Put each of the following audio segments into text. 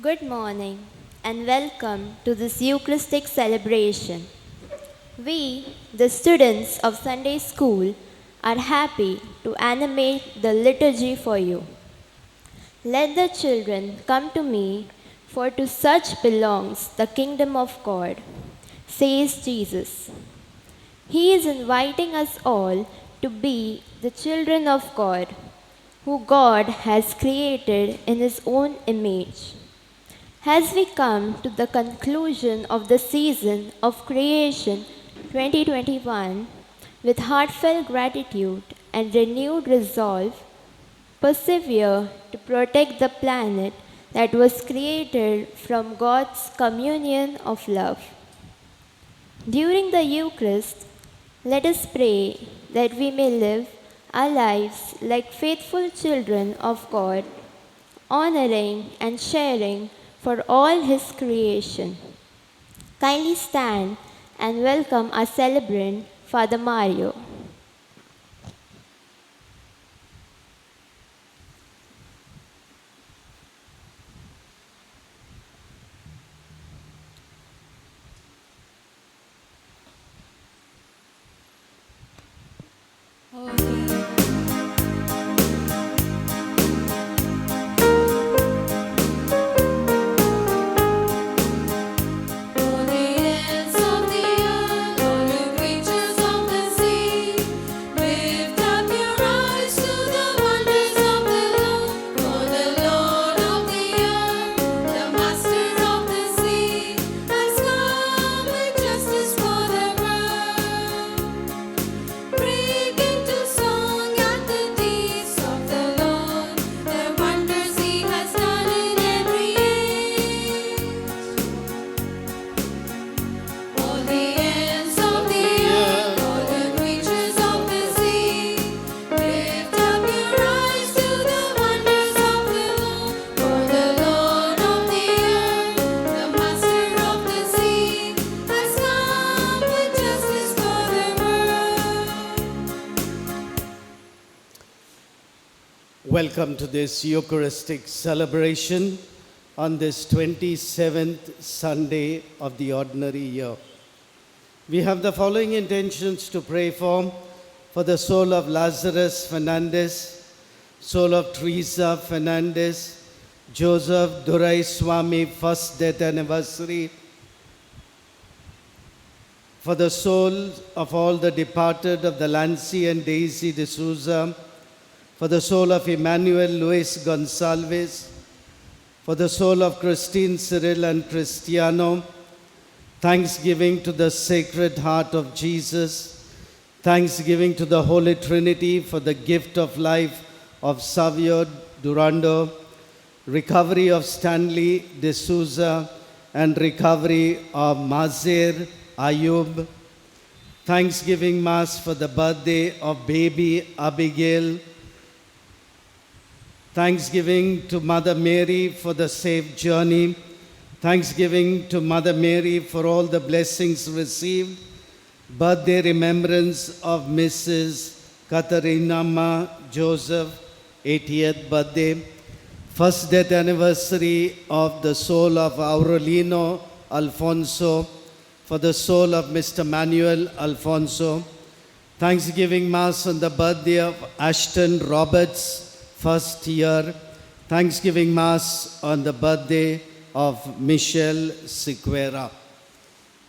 Good morning and welcome to this Eucharistic celebration. We, the students of Sunday School, are happy to animate the liturgy for you. Let the children come to me, for to such belongs the kingdom of God, says Jesus. He is inviting us all to be the children of God, who God has created in His own image. As we come to the conclusion of the season of creation 2021, with heartfelt gratitude and renewed resolve, persevere to protect the planet that was created from God's communion of love. During the Eucharist, let us pray that we may live our lives like faithful children of God, honoring and sharing for all His creation. Kindly stand and welcome our celebrant, Father Mario. Welcome to this Eucharistic celebration on this 27th Sunday of the ordinary year. We have the following intentions to pray for the soul of Lazarus Fernandez, soul of Teresa Fernandez, Joseph Durai Swami first death anniversary, for the souls of all the departed of the Lancy and Daisy D'Souza, for the soul of Emmanuel Luis Gonsalves, for the soul of Christine Cyril and Cristiano, thanksgiving to the Sacred Heart of Jesus, thanksgiving to the Holy Trinity for the gift of life of Savio Durando, recovery of Stanley D'Souza, and recovery of Mazir Ayub, thanksgiving Mass for the birthday of baby Abigail, thanksgiving to Mother Mary for the safe journey. Thanksgiving to Mother Mary for all the blessings received. Birthday remembrance of Mrs. Katarina Ma Joseph, 80th birthday. First death anniversary of the soul of Aurelino Alfonso, for the soul of Mr. Manuel Alfonso. Thanksgiving Mass on the birthday of Ashton Roberts, first year. Thanksgiving Mass on the birthday of Michelle Sequeira.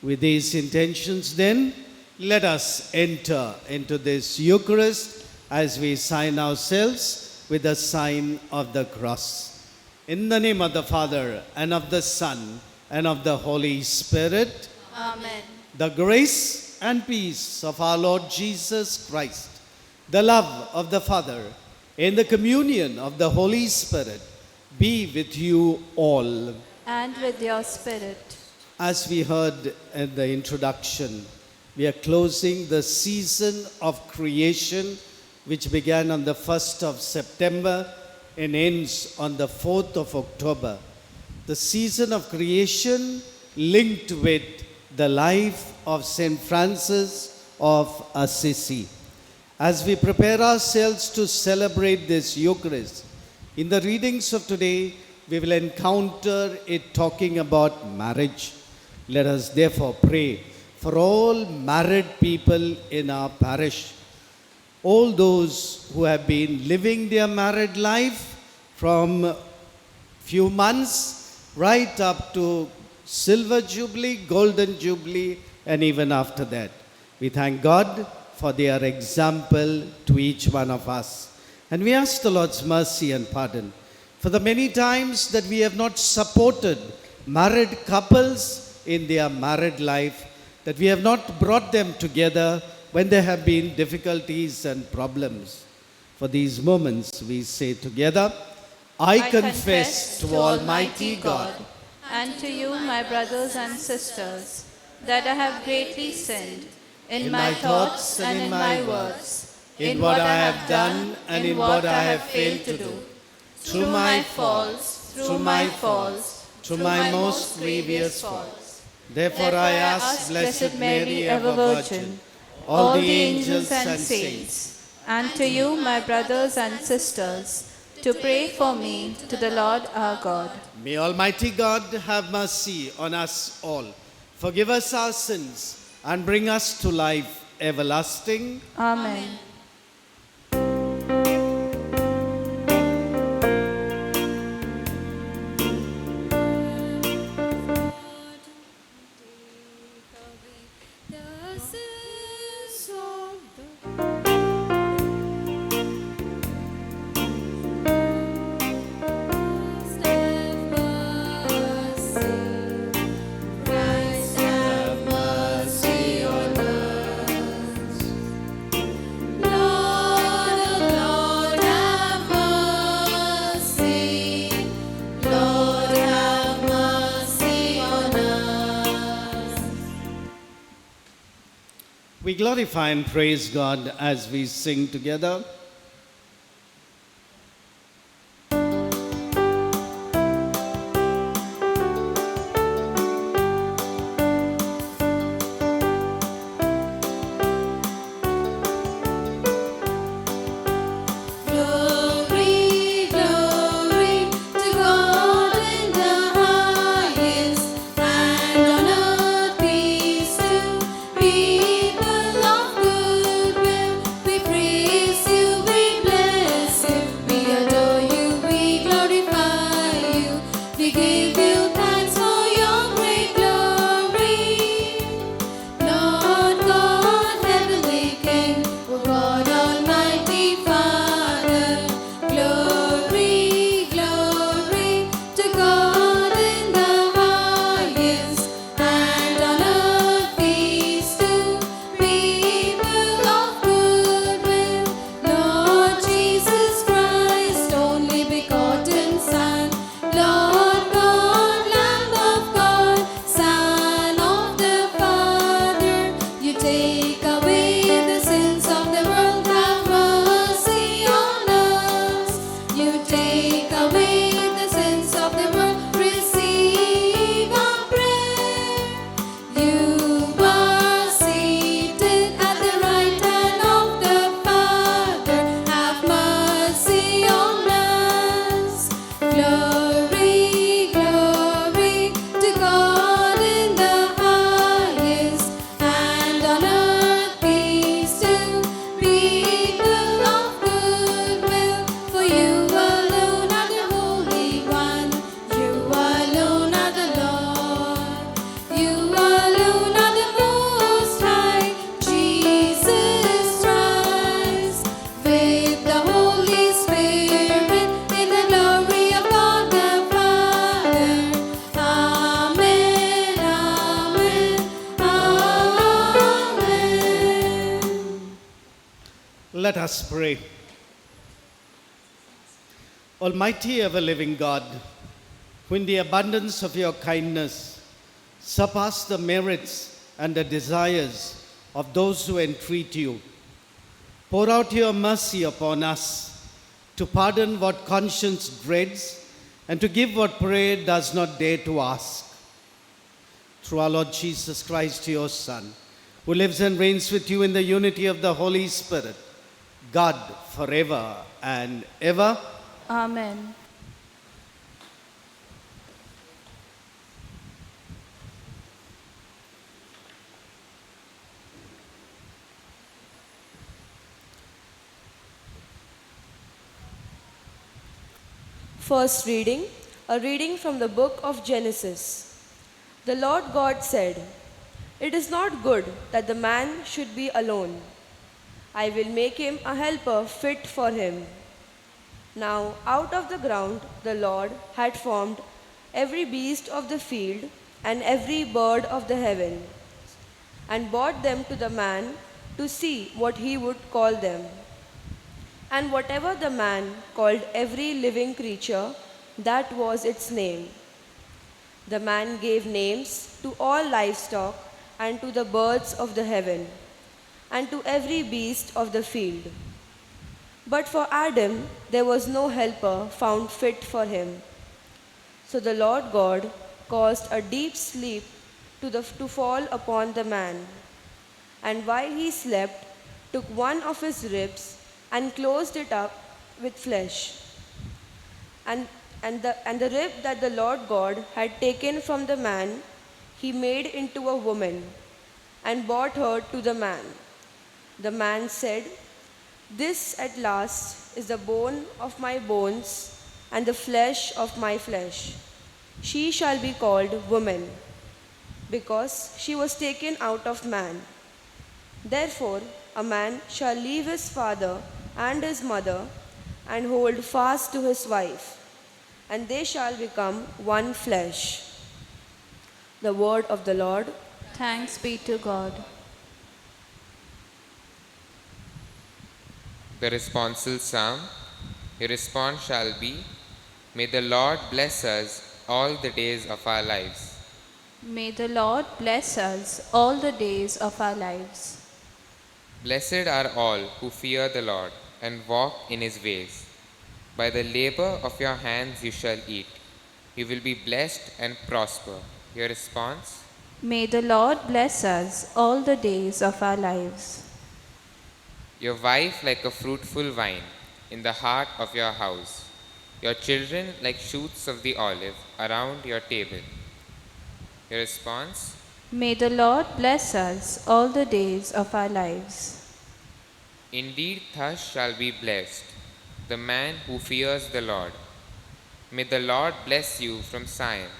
With these intentions then, let us enter into this Eucharist as we sign ourselves with the sign of the cross. In the name of the Father, and of the Son, and of the Holy Spirit. Amen. The grace and peace of our Lord Jesus Christ, the love of the Father, and the communion of the Holy Spirit be with you all. And with your spirit. As we heard in the introduction, we are closing the season of creation, which began on the 1st of September and ends on the 4th of October. The season of creation linked with the life of St. Francis of Assisi. As we prepare ourselves to celebrate this Eucharist, in the readings of today, we will encounter it talking about marriage. Let us therefore pray for all married people in our parish, all those who have been living their married life from few months right up to silver jubilee, golden jubilee, and even after that. We thank God for their example to each one of us. And we ask the Lord's mercy and pardon for the many times that we have not supported married couples in their married life, that we have not brought them together when there have been difficulties and problems. For these moments we say together, I confess to Almighty God and to you, my brothers and sisters, that I have greatly sinned in my thoughts and in my words, in what I have done and in what I have failed to do, through my faults, through my most grievous faults. Therefore I ask Blessed Mary, ever Virgin, all the angels and saints, and to you, my brothers and sisters, to pray for me to the Lord our God. May Almighty God have mercy on us all, forgive us our sins, and bring us to life everlasting. Amen. We glorify and praise God as we sing together. Glory, glory to God in the highest, and on earth peace to people of good will. We praise you, we bless you, we adore you, we glorify you. We give you thanks for your great glory. Lord God, heavenly King, O God, Almighty Father, glory, glory to God in the highest, and on earth peace to people of good will. Lord Jesus Christ, only begotten Son, Lord God, Lamb of God, Son of the Father, you take away the sins of the world, have mercy on us. You take away the sins of the world, receive our prayer. You are seated at the right hand of the Father, have mercy on us. Glory, glory to God in the highest, and on earth peace to people of good will. For you alone are the Holy One, you alone are the Lord, you alone are the Most High, Jesus Christ, with the Holy Spirit, in the glory of God the Father. Amen, amen, amen. Let us pray. Almighty ever-living God, who in the abundance of your kindness surpass the merits and the desires of those who entreat you, pour out your mercy upon us to pardon what conscience dreads and to give what prayer does not dare to ask. Through our Lord Jesus Christ, your Son, who lives and reigns with you in the unity of the Holy Spirit, God forever and ever. Amen. First reading, a reading from the book of Genesis. The Lord God said, "It is not good that the man should be alone. I will make him a helper fit for him." Now out of the ground the Lord had formed every beast of the field and every bird of the heaven, and brought them to the man to see what he would call them. And whatever the man called every living creature, that was its name. The man gave names to all livestock and to the birds of the heaven and to every beast of the field. But for Adam there was no helper found fit for him. So the Lord God caused a deep sleep to fall upon the man, and while he slept, took one of his ribs and closed it up with flesh. And the rib that the Lord God had taken from the man, he made into a woman, and brought her to the man. The man said, "This at last is the bone of my bones and the flesh of my flesh. She shall be called woman, because she was taken out of man. Therefore a man shall leave his father and his mother and hold fast to his wife, and they shall become one flesh." The word of the Lord. Thanks be to God. The responsorial psalm. Your response shall be, "May the Lord bless us all the days of our lives." May the Lord bless us all the days of our lives. Blessed are all who fear the Lord and walk in his ways. By the labor of your hands you shall eat. You will be blessed and prosper. Your response? May the Lord bless us all the days of our lives. Your wife like a fruitful vine in the heart of your house. Your children like shoots of the olive around your table. Your response? May the Lord bless us all the days of our lives. Indeed, thus shall be blessed the man who fears the Lord. May the Lord bless you from Zion.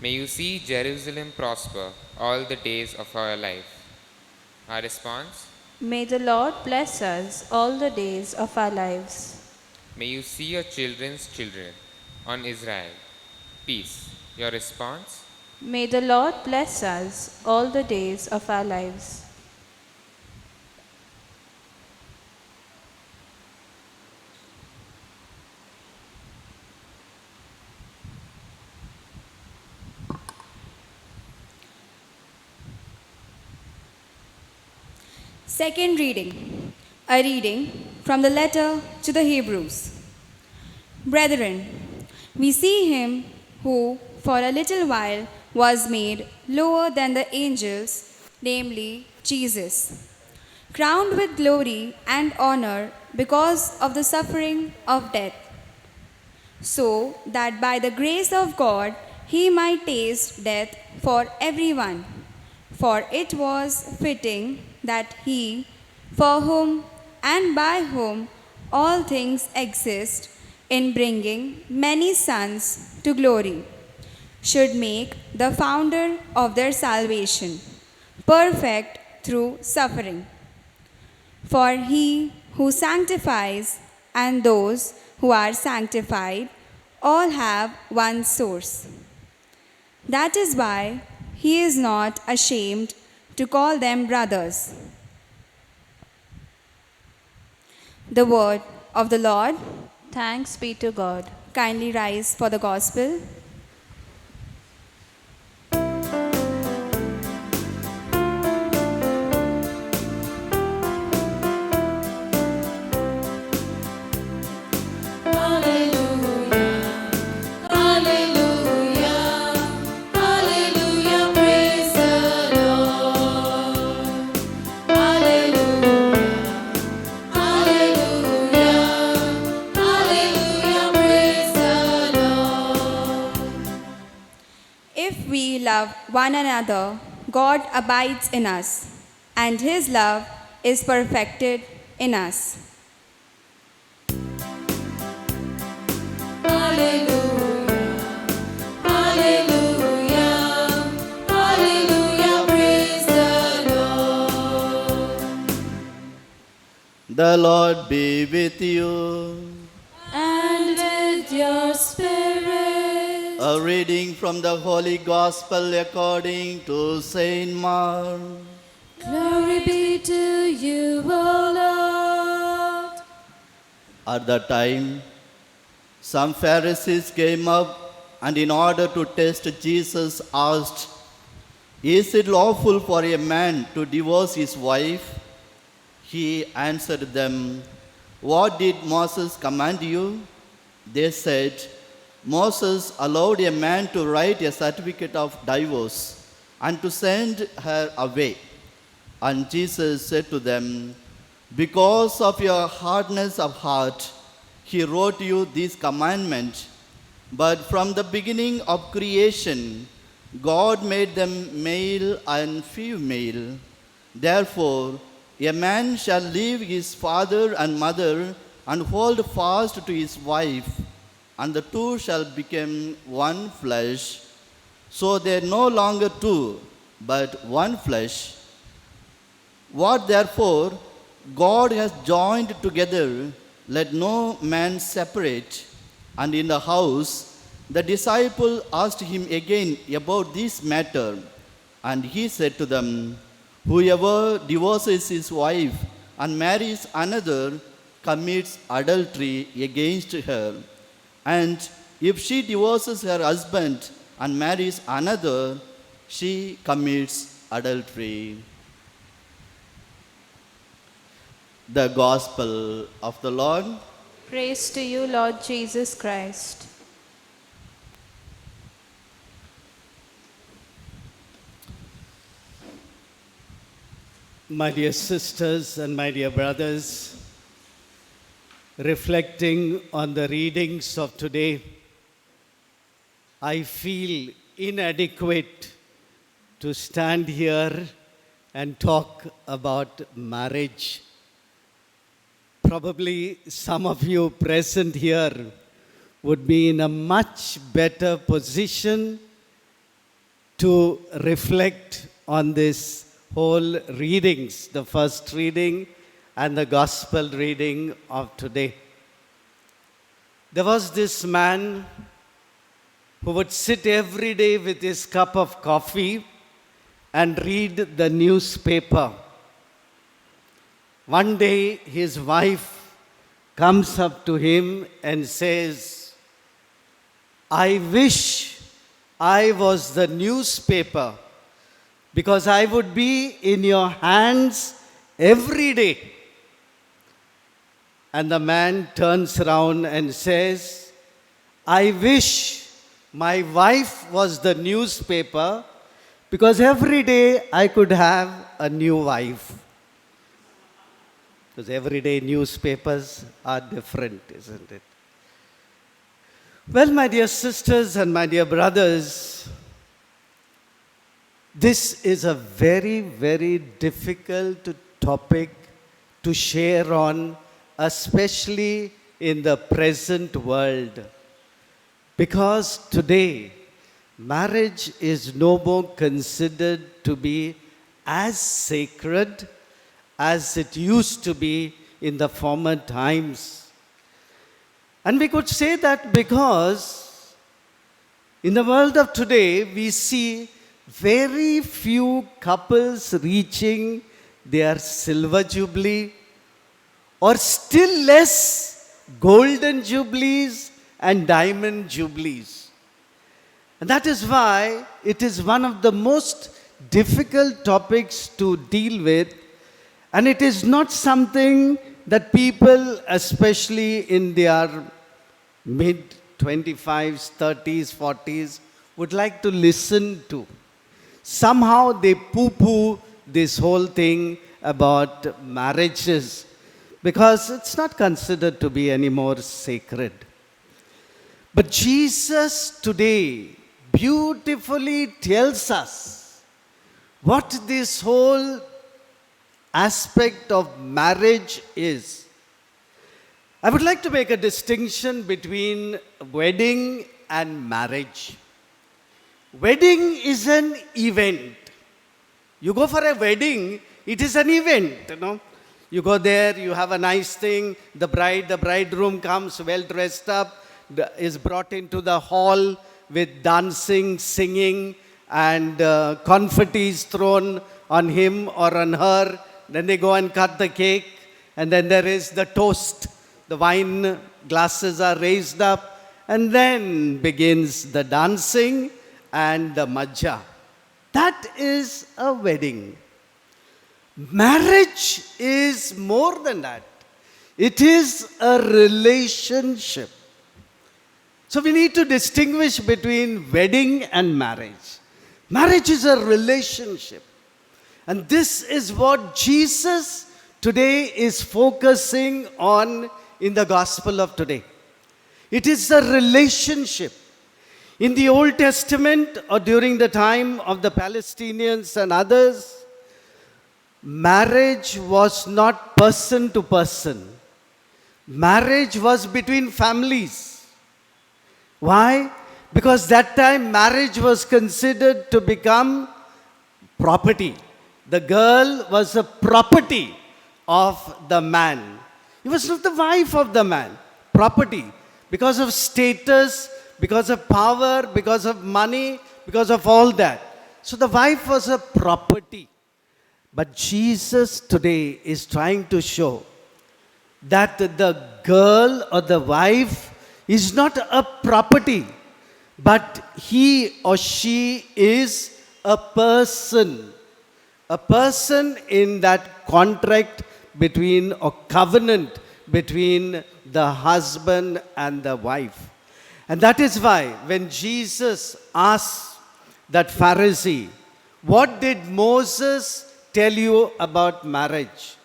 May you see Jerusalem prosper all the days of our life. Our response? May the Lord bless us all the days of our lives. May you see your children's children on Israel. Peace. Your response? May the Lord bless us all the days of our lives. Second reading, a reading from the letter to the Hebrews. Brethren, we see him who for a little while was made lower than the angels, namely Jesus, crowned with glory and honor because of the suffering of death, so that by the grace of God he might taste death for everyone. For it was fitting that he, for whom and by whom all things exist, in bringing many sons to glory, should make the founder of their salvation perfect through suffering. For he who sanctifies and those who are sanctified all have one source. That is why he is not ashamed to call them brothers. The word of the Lord. Thanks be to God. Kindly rise for the gospel. If we love one another, God abides in us, and his love is perfected in us. Hallelujah, hallelujah, praise the Lord. The Lord be with you. And with your spirit. A reading from the Holy Gospel according to Saint Mark. Glory be to you, O Lord. At that time, some Pharisees came up and in order to test Jesus asked, "Is it lawful for a man to divorce his wife?" He answered them, "What did Moses command you?" They said, "Moses allowed a man to write a certificate of divorce and to send her away." And Jesus said to them, "Because of your hardness of heart, he wrote you this commandment. But from the beginning of creation, God made them male and female. Therefore, a man shall leave his father and mother and hold fast to his wife, and the two shall become one flesh. So they are no longer two, but one flesh. What therefore God has joined together, let no man separate." And in the house, the disciple asked him again about this matter, and he said to them, "Whoever divorces his wife and marries another commits adultery against her. And if she divorces her husband and marries another, she commits adultery." The Gospel of the Lord. Praise to you, Lord Jesus Christ. My dear sisters and my dear brothers, reflecting on the readings of today, I feel inadequate to stand here and talk about marriage. Probably some of you present here would be in a much better position to reflect on this whole readings, the first reading and the gospel reading of today. There was this man who would sit every day with his cup of coffee and read the newspaper. One day his wife comes up to him and says, "I wish I was the newspaper, because I would be in your hands every day." And the man turns around and says, "I wish my wife was the newspaper, because every day I could have a new wife." Because everyday newspapers are different, isn't it? Well, my dear sisters and my dear brothers, this is a very, very difficult topic to share on, especially in the present world. Because today, marriage is no more considered to be as sacred as it used to be in the former times. And we could say that because in the world of today, we see very few couples reaching their silver jubilee, or still less golden jubilees and diamond jubilees. And that is why it is one of the most difficult topics to deal with, and it is not something that people, especially in their mid-25s, 30s, 40s, would like to listen to. Somehow they poo-poo this whole thing about marriages because it's not considered to be any more sacred. But Jesus today beautifully tells us what this whole aspect of marriage is. I would like to make a distinction between wedding and marriage. Wedding is an event. You go for a wedding, it is an event. You go there, you have a nice thing, the bridegroom comes well dressed up, is brought into the hall with dancing, singing, and confetti is thrown on him or on her. Then they go and cut the cake, and then there is the toast. The wine glasses are raised up, and then begins the dancing and the majja. That is a wedding. Marriage is more than that. It is a relationship. So we need to distinguish between wedding and marriage. Marriage is a relationship. And this is what Jesus today is focusing on in the gospel of today. It is a relationship. In the Old Testament or during the time of the Palestinians and others, marriage was not person to person. Marriage was between families. Why? Because that time marriage was considered to become property. The girl was a property of the man. He was not the wife of the man. Property. Because of status, because of power, because of money, because of all that. So the wife was a property. But Jesus today is trying to show that the girl or the wife is not a property, but he or she is a person. A person in that contract between or covenant between the husband and the wife. And that is why when Jesus asked that Pharisee, what did Moses tell you about marriage?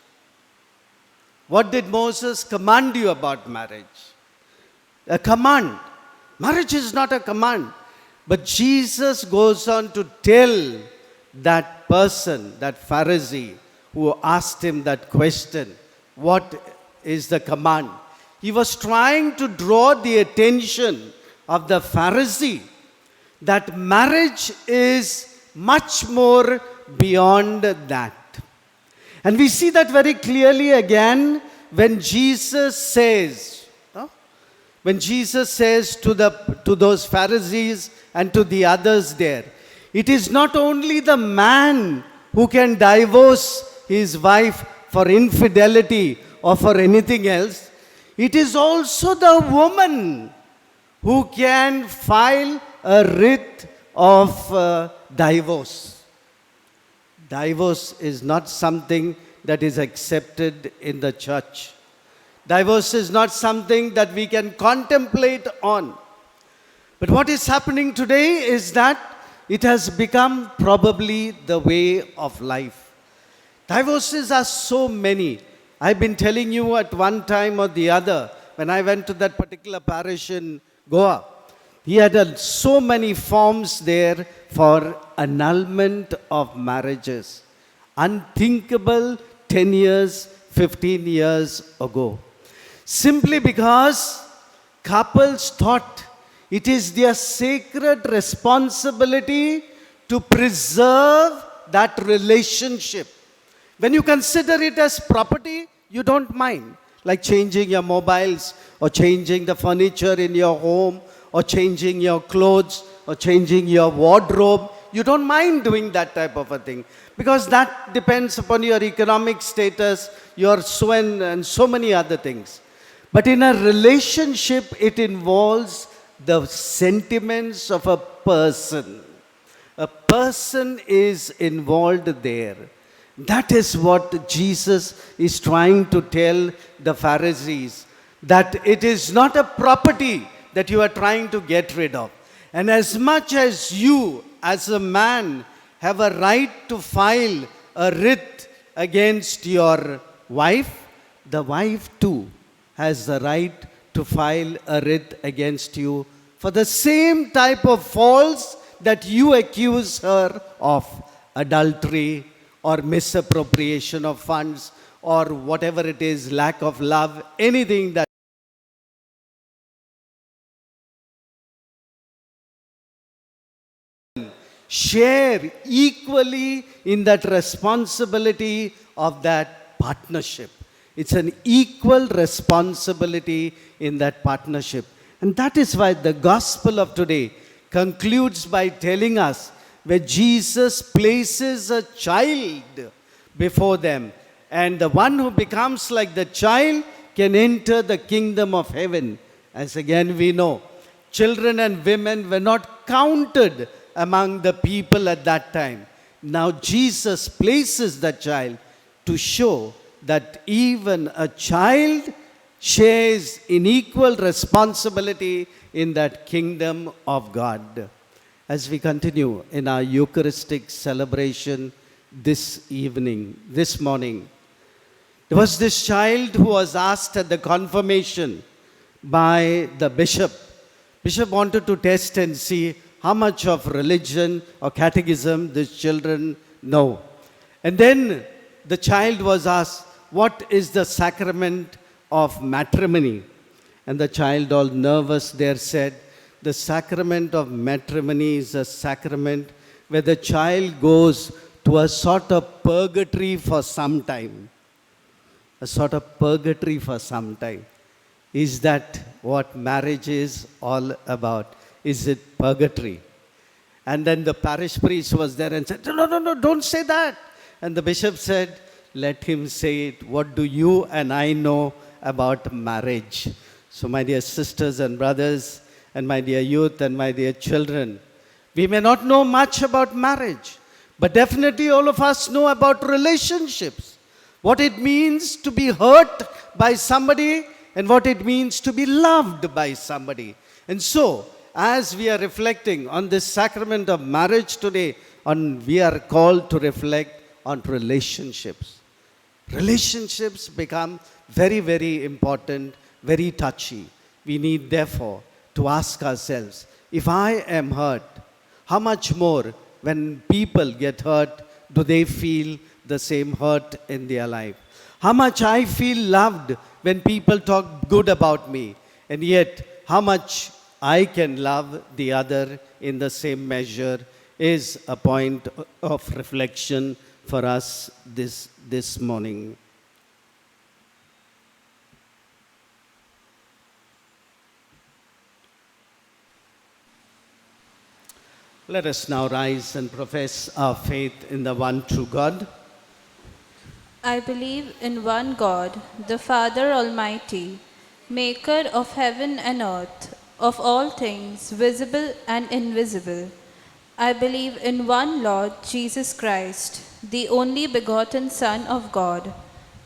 What did Moses command you about marriage? A command. Marriage is not a command. But Jesus goes on to tell that person, that Pharisee, who asked him that question, what is the command? He was trying to draw the attention of the Pharisee that marriage is much more beyond that. And we see that very clearly again when Jesus says, to those Pharisees and to the others there, it is not only the man who can divorce his wife for infidelity or for anything else, it is also the woman who can file a writ of divorce. Divorce is not something that is accepted in the church. Divorce is not something that we can contemplate on. But what is happening today is that it has become probably the way of life. Divorces are so many. I've been telling you at one time or the other, when I went to that particular parish in Goa, he had so many forms there for annulment of marriages. Unthinkable 10 years, 15 years ago. Simply because couples thought it is their sacred responsibility to preserve that relationship. When you consider it as property, you don't mind. Like changing your mobiles or changing the furniture in your home or changing your clothes or changing your wardrobe. You don't mind doing that type of a thing because that depends upon your economic status, your and so many other things. But in a relationship, it involves the sentiments of a person. A person is involved there. That is what Jesus is trying to tell the Pharisees, that it is not a property that you are trying to get rid of. And as much as you, as a man, have a right to file a writ against your wife, the wife too has the right to file a writ against you for the same type of faults that you accuse her of: adultery or misappropriation of funds or whatever it is, lack of love, anything that share equally in that responsibility of that partnership. It's an equal responsibility in that partnership. And that is why the gospel of today concludes by telling us where Jesus places a child before them, and the one who becomes like the child can enter the kingdom of heaven. As again we know, children and women were not counted among the people at that time. Now Jesus places the child to show that even a child shares in equal responsibility in that kingdom of God. As we continue in our Eucharistic celebration this evening, this morning, there was this child who was asked at the confirmation by the bishop. Bishop wanted to test and see how much of religion or catechism these children know. And then the child was asked, what is the sacrament of matrimony? And the child, all nervous there, said, the sacrament of matrimony is a sacrament where the child goes to a sort of purgatory for some time. A sort of purgatory for some time. Is that what marriage is all about? Is it purgatory? And then the parish priest was there and said, no, don't say that. And the bishop said, let him say it. What do you and I know about marriage? So my dear sisters and brothers, and my dear youth and my dear children, we may not know much about marriage, but definitely all of us know about relationships. What it means to be hurt by somebody and what it means to be loved by somebody. And so, as we are reflecting on this sacrament of marriage today, we are called to reflect on relationships. Relationships become very, very important, very touchy. We need, therefore, to ask ourselves, if I am hurt, how much more when people get hurt do they feel the same hurt in their life? How much I feel loved when people talk good about me, and yet how much I can love the other in the same measure is a point of reflection for us this morning. Let us now rise and profess our faith in the one true God. I believe in one God, the Father Almighty, maker of heaven and earth, of all things visible and invisible. I believe in one Lord Jesus Christ, the only begotten Son of God,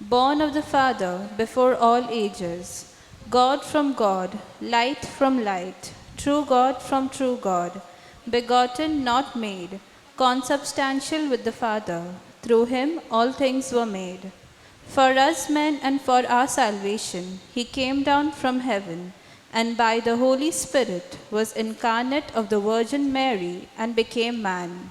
born of the Father before all ages, God from God, light from light, true God from true God, begotten, not made, consubstantial with the Father. Through him all things were made. For us men and for our salvation, he came down from heaven, and by the Holy Spirit was incarnate of the Virgin Mary and became man.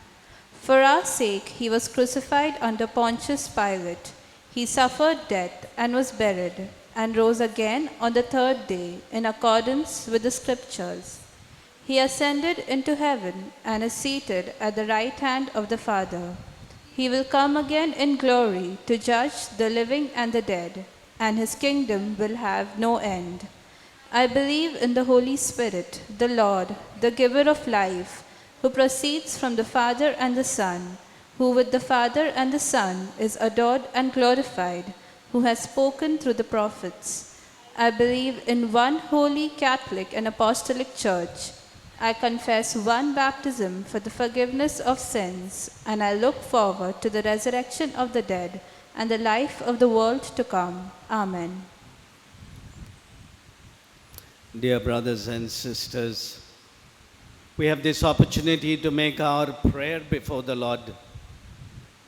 For our sake he was crucified under Pontius Pilate. He suffered death and was buried, and rose again on the third day in accordance with the Scriptures. He ascended into heaven and is seated at the right hand of the Father. He will come again in glory to judge the living and the dead, and his kingdom will have no end. I believe in the Holy Spirit, the Lord, the giver of life, who proceeds from the Father and the Son, who with the Father and the Son is adored and glorified, who has spoken through the prophets. I believe in one holy Catholic and Apostolic Church. I confess one baptism for the forgiveness of sins, and I look forward to the resurrection of the dead and the life of the world to come. Amen. Dear brothers and sisters, we have this opportunity to make our prayer before the Lord.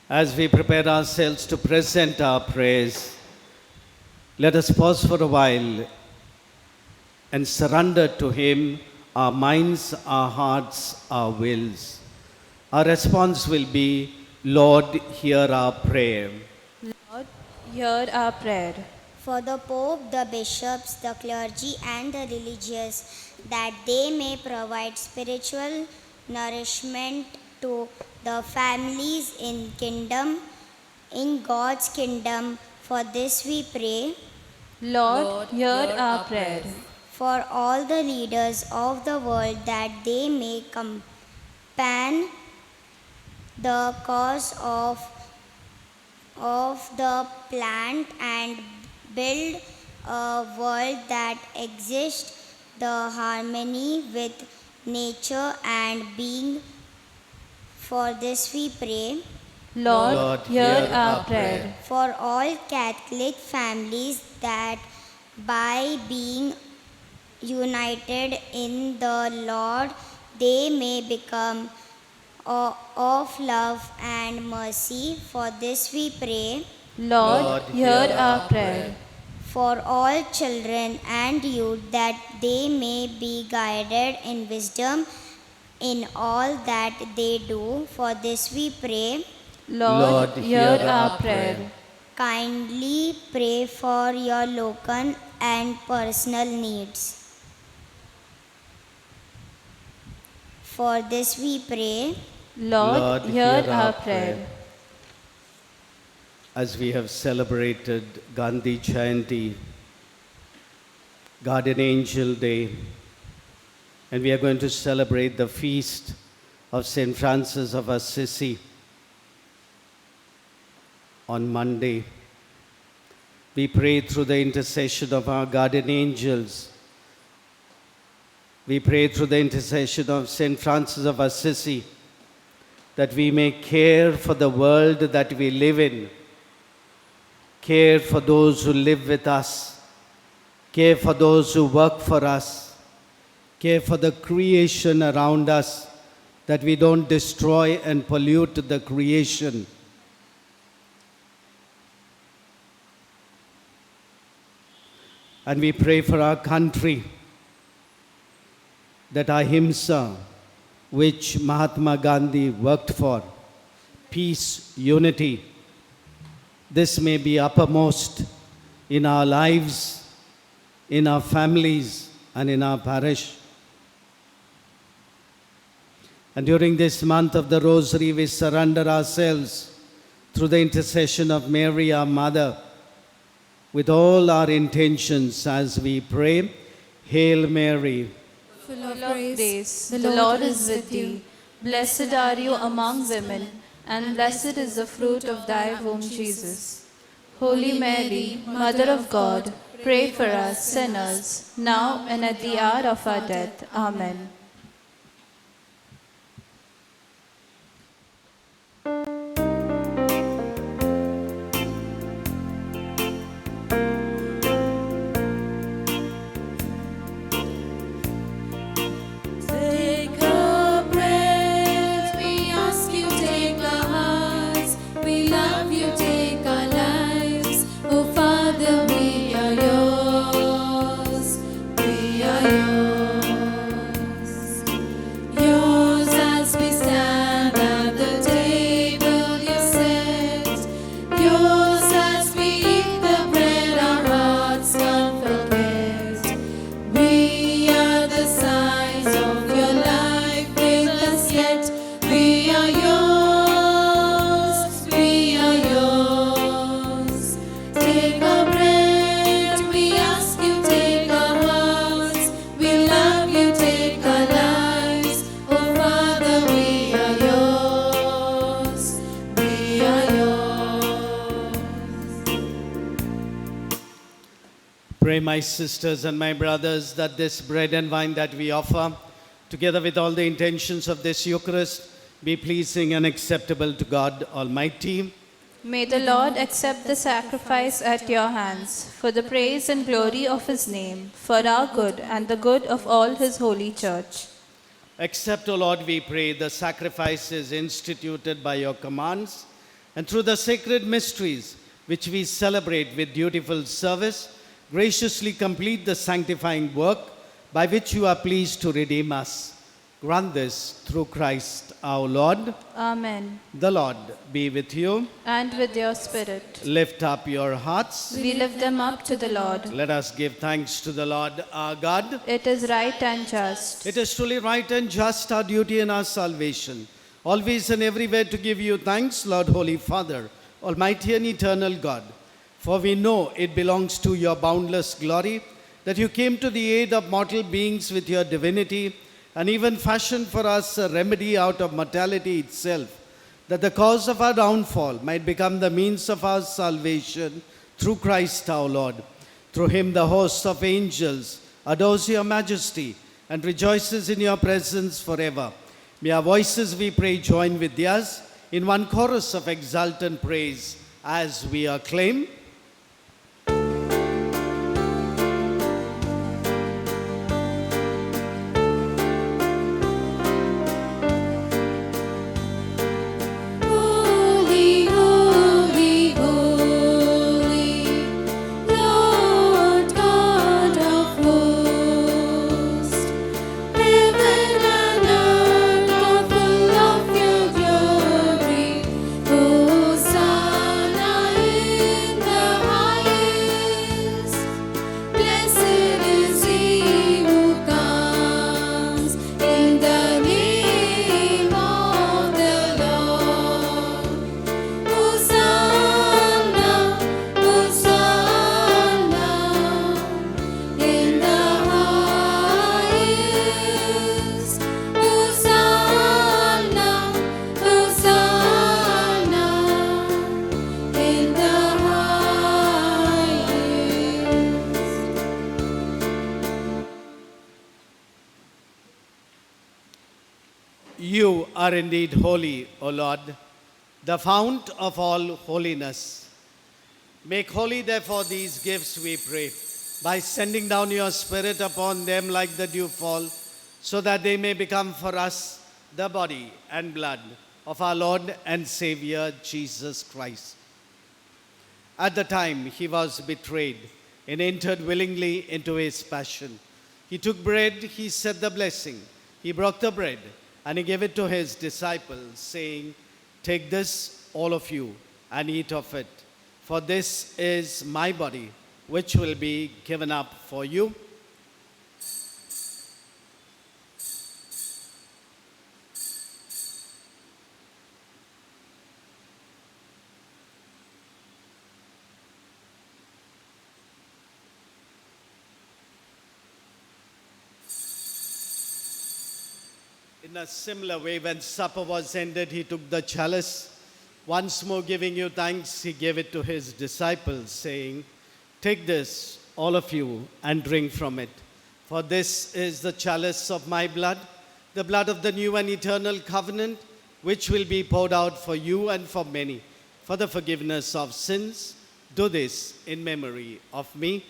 As we prepare ourselves to present our prayers, let us pause for a while and surrender to him our minds, our hearts, our wills. Our response will be, Lord, hear our prayer. Lord, hear our prayer. For the Pope, the bishops, the clergy, and the religious, that they may provide spiritual nourishment to the families in God's kingdom. For this we pray. Lord, hear our prayer. For all the leaders of the world, that they may campaign the cause of the plant and build a world that exists the harmony with nature and being. For this we pray. Lord, hear our prayer. For all Catholic families, that by being united in the Lord, they may become of love and mercy. For this we pray. Lord, hear our prayer. For all children and youth, that they may be guided in wisdom in all that they do. For this we pray. Lord, hear our prayer. Kindly pray for your local and personal needs. For this we pray. Lord, hear our prayer. As we have celebrated Gandhi Jayanti, Guardian Angel Day, and we are going to celebrate the feast of St. Francis of Assisi on Monday. We pray through the intercession of our guardian angels. We pray through the intercession of St. Francis of Assisi that we may care for the world that we live in, care for those who live with us, care for those who work for us, care for the creation around us, that we don't destroy and pollute the creation. And we pray for our country, that ahimsa, which Mahatma Gandhi worked for, peace, unity, this may be uppermost in our lives, in our families, and in our parish. And during this month of the Rosary, we surrender ourselves through the intercession of Mary, our Mother, with all our intentions as we pray. Hail Mary, Full of Full of grace, grace, the Lord is with thee. Blessed are you among women, and blessed is the fruit of thy womb, Jesus. Holy Mary, Mother of God, pray for us sinners, now and at the hour of our death. Amen. Take our breath, we ask you, take our hearts. We love you, take our lives. Oh Father, we are yours. We are yours. Yours as we stand at the table you set. Yours as we eat the bread, our hearts can't forget. We are the signs of your life with us yet. We are yours, we are yours. Take our bread, we ask you, take our hearts. We love you, take our lives. Oh Father, we are yours, we are yours. pray, my sisters and my brothers, that this bread and wine that we offer, together with all the intentions of this Eucharist, be pleasing and acceptable to God Almighty. May the Lord accept the sacrifice at your hands, for the praise and glory of his name, for our good and the good of all his holy church. Accept, O Lord, we pray, the sacrifices instituted by your commands, and through the sacred mysteries which we celebrate with dutiful service, graciously complete the sanctifying work by which you are pleased to redeem us. Grant this through Christ our Lord. Amen. The Lord be with you. And with your spirit. Lift up your hearts. We lift them up to the Lord. Let us give thanks to the Lord our God. It is right and just. It is truly right and just, our duty and our salvation, always and everywhere to give you thanks, Lord Holy Father, Almighty and eternal God. For we know it belongs to your boundless glory that you came to the aid of mortal beings with your divinity and even fashioned for us a remedy out of mortality itself, that the cause of our downfall might become the means of our salvation through Christ our Lord. Through him the host of angels adores your majesty and rejoices in your presence forever. May our voices, we pray, join with theirs in one chorus of exultant praise as we acclaim. Holy, holy, holy, Lord God of hosts. Heaven and earth are full of your glory. Hosanna in the highest. Blessed is he who comes in the name of the Lord. Hosanna, Hosanna in the highest. Hosanna, Hosanna in the highest. You are indeed holy, O Lord, the fount of all holiness. Make holy, therefore, these gifts, we pray, by sending down your Spirit upon them like the dewfall, so that they may become for us the body and blood of our Lord and Savior Jesus Christ. At the time he was betrayed and entered willingly into his passion, he took bread, he said the blessing, he broke the bread, and he gave it to his disciples, saying, "Take this, all of you, and eat of it, for this is my body, which will be given up for you." In a similar way, when supper was ended, he took the chalice. Once more giving you thanks, he gave it to his disciples, saying, "Take this, all of you, and drink from it. For this is the chalice of my blood, the blood of the new and eternal covenant, which will be poured out for you and for many, for the forgiveness of sins. Do this in memory of me."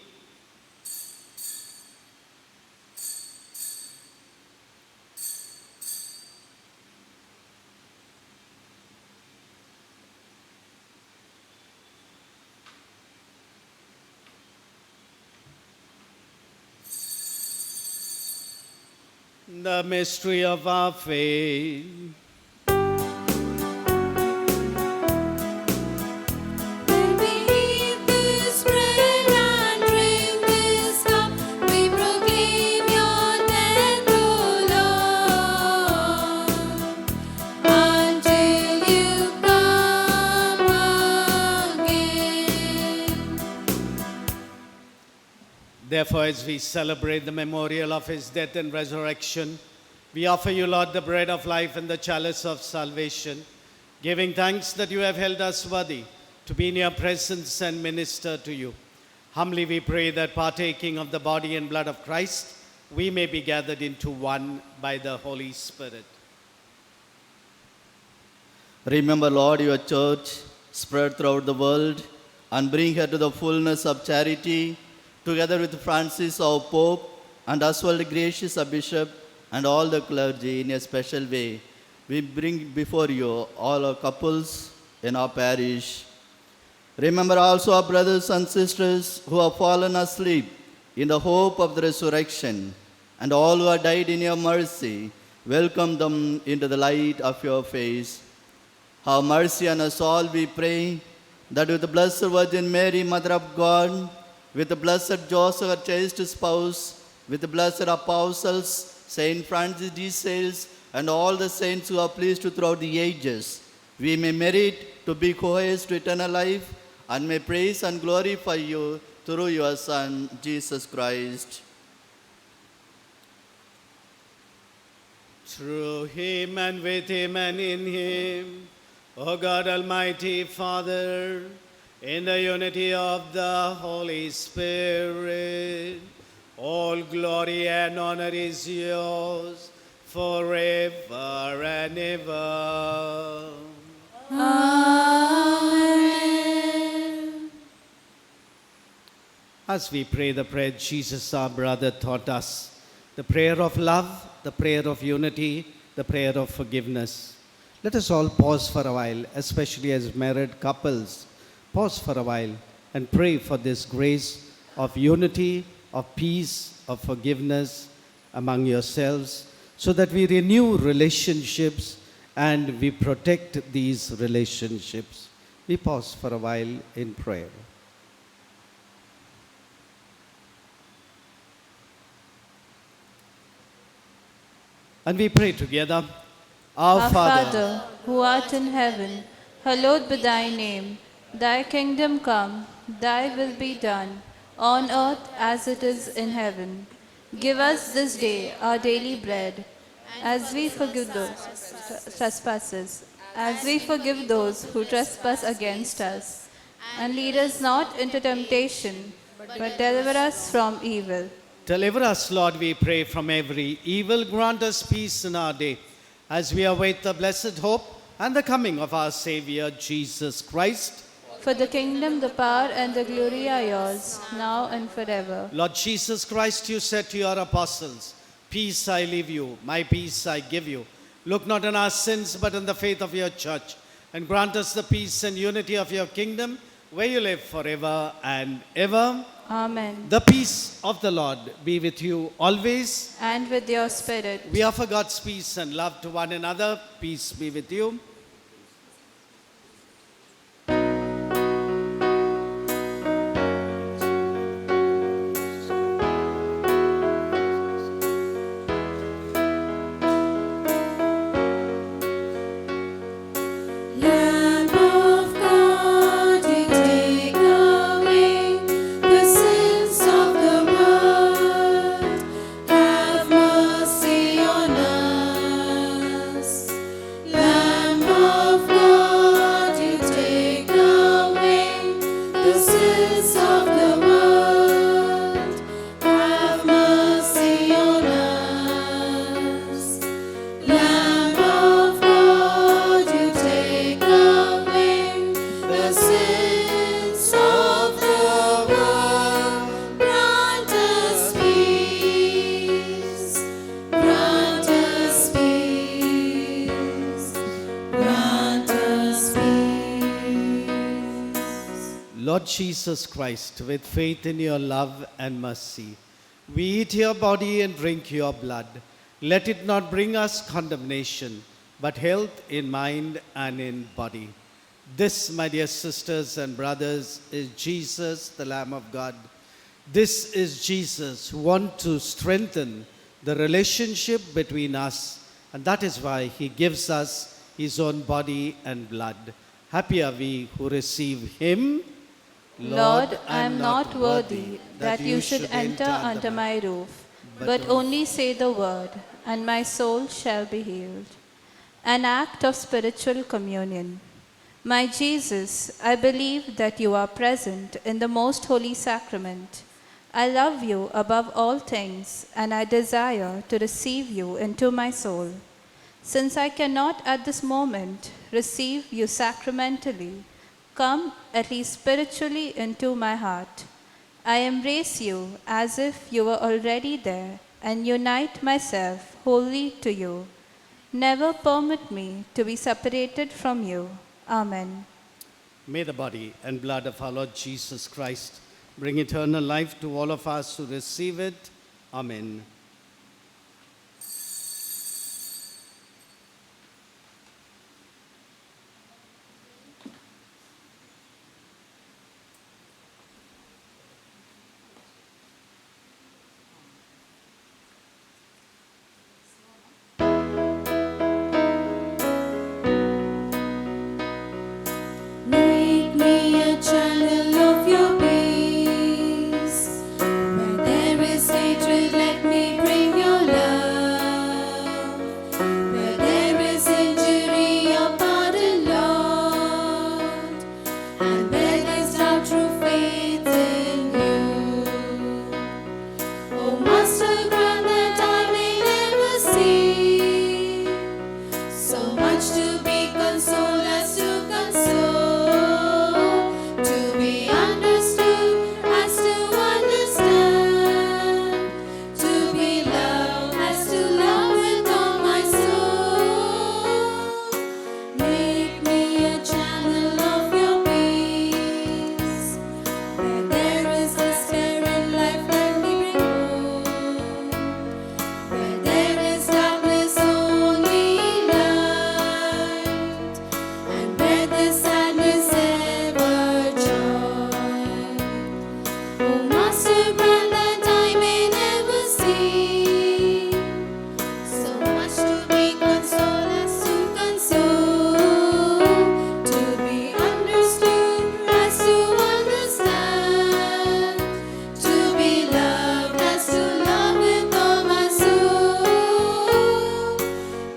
The mystery of our faith. When we eat this bread and drink this cup, we proclaim your death, O Lord, until you come again. Therefore, as we celebrate the memorial of his death and resurrection, we offer you, Lord, the bread of life and the chalice of salvation, giving thanks that you have held us worthy to be in your presence and minister to you. Humbly we pray that partaking of the body and blood of Christ, we may be gathered into one by the Holy Spirit. Remember, Lord, your church spread throughout the world and bring her to the fullness of charity, together with Francis, our Pope, and Oswald Gracious, our Bishop, and all the clergy in a special way. We bring before you all our couples in our parish. Remember also our brothers and sisters who have fallen asleep in the hope of the resurrection, and all who have died in your mercy. Welcome them into the light of your face. Have mercy on us all, we pray, that with the Blessed Virgin Mary, Mother of God, with the blessed Joseph, her chaste spouse, with the blessed apostles, Saint Francis de Sales, and all the saints who are pleased to throughout the ages, we may merit to be co-heirs to eternal life and may praise and glorify you through your Son, Jesus Christ. Through him and with him and in him, O God Almighty Father, in the unity of the Holy Spirit, all glory and honor is yours forever and ever. Amen. As we pray the prayer Jesus our brother taught us, the prayer of love, the prayer of unity, the prayer of forgiveness. Let us all pause for a while, especially as married couples. Pause for a while and pray for this grace of unity, of peace, of forgiveness among yourselves, so that we renew relationships and we protect these relationships. We pause for a while in prayer. And we pray together. Our Father, who art in heaven, hallowed be thy name. Thy kingdom come, thy will be done, on earth as it is in heaven. Give us this day our daily bread, as we forgive those trespasses, as we forgive those who trespass against us. And lead us not into temptation, but deliver us from evil. Deliver us, Lord, we pray, from every evil. Grant us peace in our day, as we await the blessed hope and the coming of our Savior, Jesus Christ. For the kingdom, the power, and the glory are yours, now and forever. Lord Jesus Christ, you said to your apostles, peace I leave you, my peace I give you. Look not on our sins, but on the faith of your church, and grant us the peace and unity of your kingdom, where you live forever and ever. Amen. The peace of the Lord be with you always. And with your spirit. We offer God's peace and love to one another. Peace be with you. Lamb of God, you take away the sins of the world. Have mercy on us. Lamb of God, you take away the sins of the world. Have mercy on us. Lamb of God, you take away the sins of the world. Grant us peace. Grant us peace. Grant us peace. Lord Jesus Christ, with faith in your love and mercy, we eat your body and drink your blood. Let it not bring us condemnation, but health in mind and in body. This, my dear sisters and brothers, is Jesus, the Lamb of God. This is Jesus who wants to strengthen the relationship between us, and that is why he gives us his own body and blood. Happy are we who receive him. Lord, I am not worthy that you should enter under my roof, but only say the word, and my soul shall be healed. An act of spiritual communion. My Jesus, I believe that you are present in the most holy sacrament. I love you above all things, and I desire to receive you into my soul. Since I cannot at this moment receive you sacramentally, come at least spiritually into my heart. I embrace you as if you were already there and unite myself wholly to you. Never permit me to be separated from you. Amen. May the body and blood of our Lord Jesus Christ bring eternal life to all of us who receive it. Amen. Oh, Master, grant that I may never see so much to be consoled as to console, to be understood as to understand, to be loved as to love with all my soul.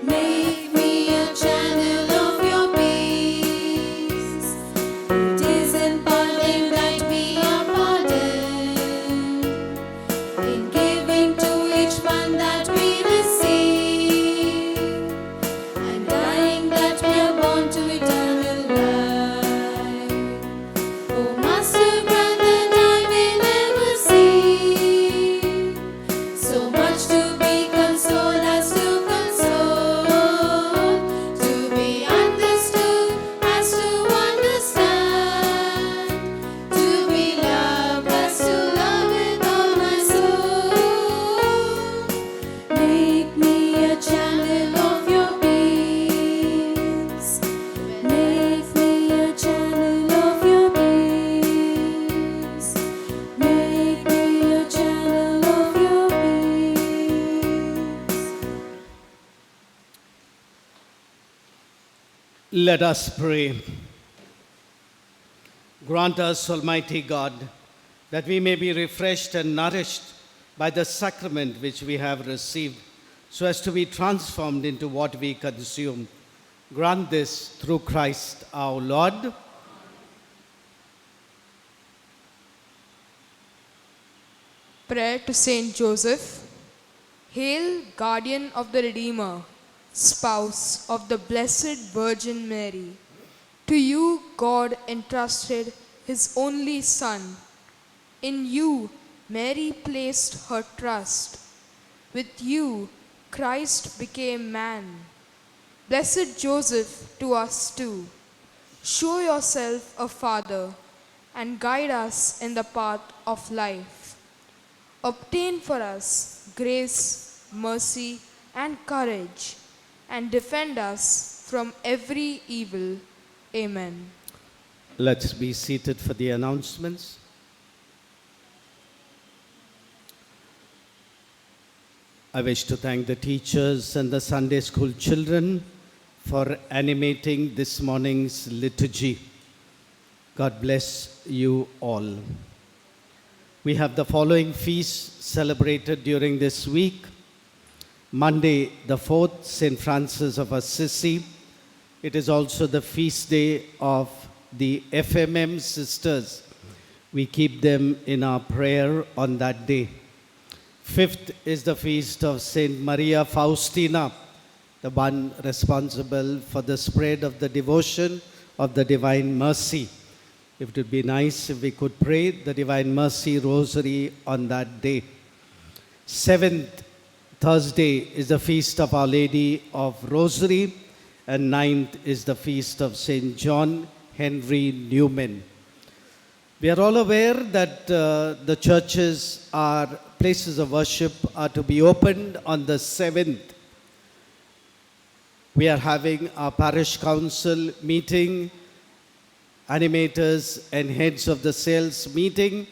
Make me a channel of your peace. It is in parting that we are parted, in giving to each one that we receive, and dying that we are born to eternal life. Oh, Master, grant that I may never see so much to be consoled as to console, to be understood as to understand, to be loved as to love with all my soul. Make me a channel of your peace. Make me a channel of your peace. Make me a channel of your peace. Let us pray. Grant us, Almighty God, that we may be refreshed and nourished by the sacrament which we have received, so as to be transformed into what we consume. Grant this through Christ our Lord. Prayer to Saint Joseph. Hail, guardian of the Redeemer, spouse of the Blessed Virgin Mary. To you God entrusted his only Son. In you Mary placed her trust. With you Christ became man. Blessed Joseph, to us too, show yourself a father and guide us in the path of life. Obtain for us grace, mercy, and courage, and defend us from every evil. Amen. Let's be seated for the announcements. I wish to thank the teachers and the Sunday school children for animating this morning's liturgy. God bless you all. We have the following feasts celebrated during this week. Monday, the 4th, St. Francis of Assisi. It is also the feast day of the FMM sisters. We keep them in our prayer on that day. 5th is the feast of St. Maria Faustina, the one responsible for the spread of the devotion of the Divine Mercy. It would be nice if we could pray the Divine Mercy Rosary on that day. 7th, Thursday, is the feast of Our Lady of Rosary, and 9th is the feast of St. John Henry Newman. We are all aware that the churches, our places of worship, are to be opened on the 7th. We are having our parish council meeting, animators and heads of the sales meeting.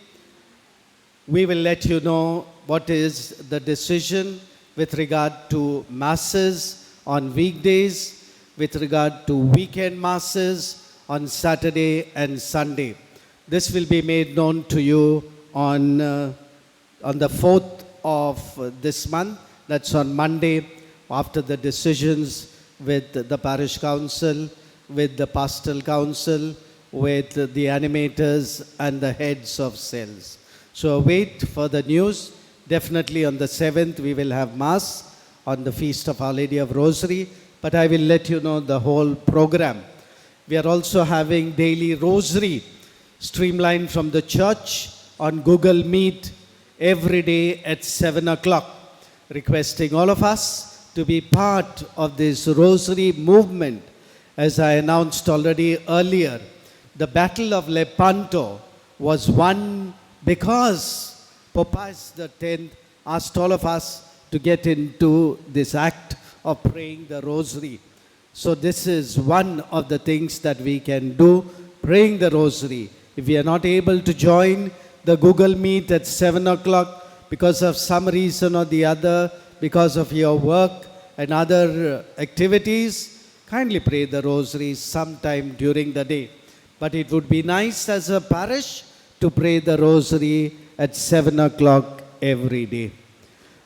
We will let you know what is the decision with regard to masses on weekdays, with regard to weekend masses on Saturday and Sunday. This will be made known to you on the 4th of this month. That's on Monday, after the decisions with the parish council, with the pastoral council, with the animators and the heads of cells. So wait for the news. Definitely on the 7th we will have Mass on the Feast of Our Lady of Rosary, but I will let you know the whole program. We are also having daily Rosary streamlined from the church on Google Meet every day at 7 o'clock, requesting all of us to be part of this Rosary movement. As I announced already earlier, the Battle of Lepanto was won because Pope Pius X asked all of us to get into this act of praying the Rosary. So this is one of the things that we can do, praying the Rosary. If we are not able to join, the Google Meet at 7 o'clock because of some reason or the other, because of your work and other activities, kindly pray the rosary sometime during the day. But it would be nice as a parish to pray the rosary at 7 o'clock every day.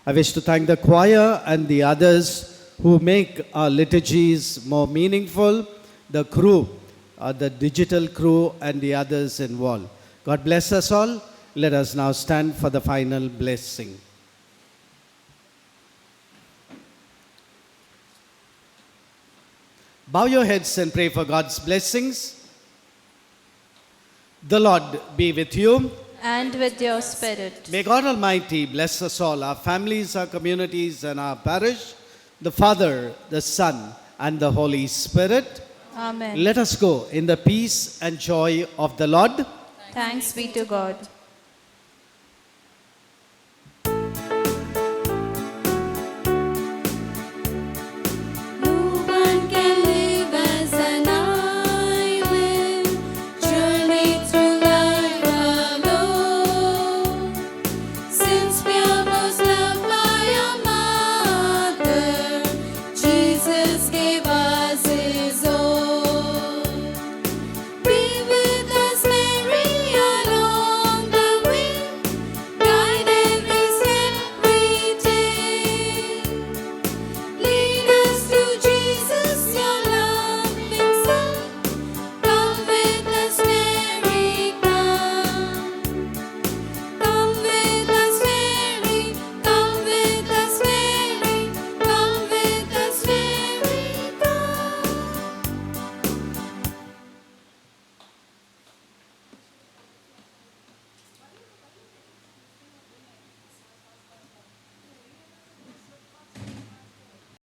I wish to thank the choir and the others who make our liturgies more meaningful, the crew, the digital crew and the others involved. God bless us all. Let us now stand for the final blessing. Bow your heads and pray for God's blessings. The Lord be with you. And with your spirit. May God Almighty bless us all, our families, our communities, and our parish, the Father, the Son, and the Holy Spirit. Amen. Let us go in the peace and joy of the Lord. Thanks be to God.